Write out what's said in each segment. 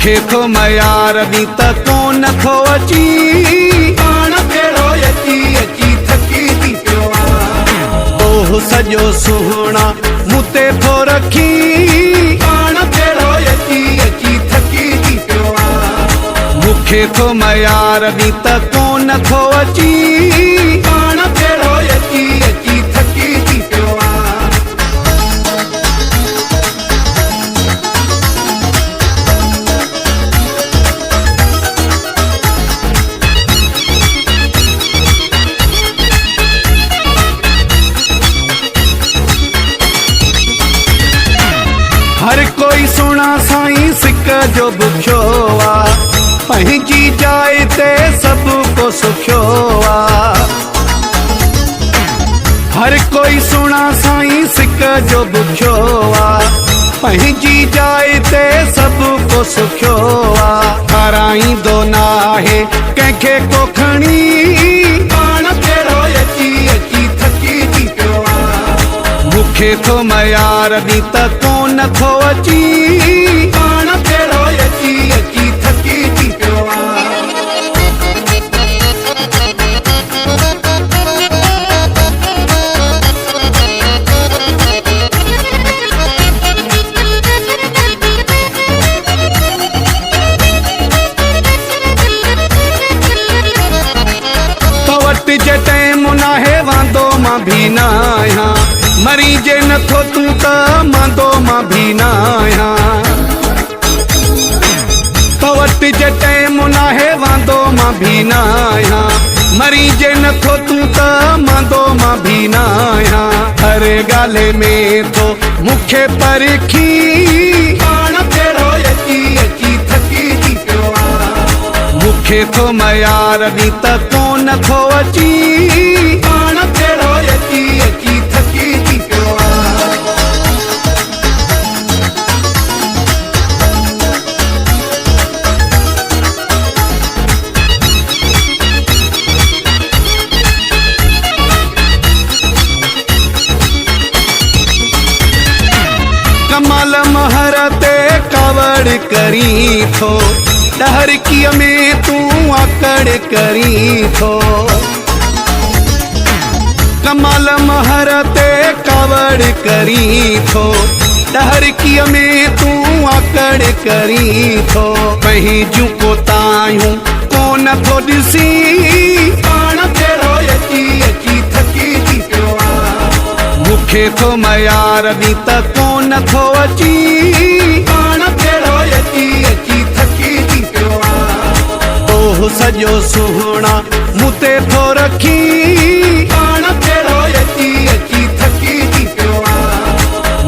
मूंखे थो मयार दी त कोन थो अची पाण कहिड़ो अची अची थकी थी पियो ओह सॼो सुहिणा मूं ते थो रखी पाण कहिड़ो अची अची थकी थी पियो मूंखे थो मयार दी त कोन थो अची पाण कहिड़ो अची अची थकी थी पियो हर कोई सुना साईं सिक जो बुखियो पंहिंजी जाइ ते सभ को सुखियो हर कोई सुना साईं सिक जो बुखियो पंहिंजी जाइ ते सभ को सुखियो हाराईंदो नाहे कंहिंखे को खणी पाण कहिड़ो अची अची थकी थी पियो मूंखे थो मयार दी त कोन थो अची पाण कहिड़ो अची अची थकी थी पियो तो वटि जे टाइम नाहे वांदो मां भी न आहियां मरी जे नथो तूं त मांदो मां भी न आहियां तो वटि जे टाइम नाहे वांदो मां भी न आहियां मरी जे नथो तूं त मांदो मां भी न आहियां हर ॻाल्हि में थो मूंखे परखी पाण कहिड़ो अची अची थकी थी पियो मूंखे थो मयार दी त कोन थो अची पाण कहिड़ो अची अची थकी थी पियो कमाल महर ते कावड़ करी थो डहरकीअ में तूं आकड़ करी थो कमाल महर ते कावड़ करी थो डहरकीअ में तूं आकड़ करी थो पंहिंजूं कोतायूं कोन थो ॾिसी पाण कहिड़ो अची अची थकी थी पियो मूंखे थो मयार दी त कोन थो अची पाण कहिड़ो अची अची थकी थी पियो ओह सॼो सुहिणा मूं ते थो रखी पाण कहिड़ो अची अची थकी थी पियो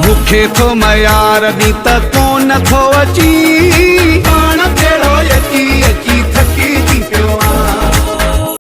मूंखे थो मयार दी त कोन थो अची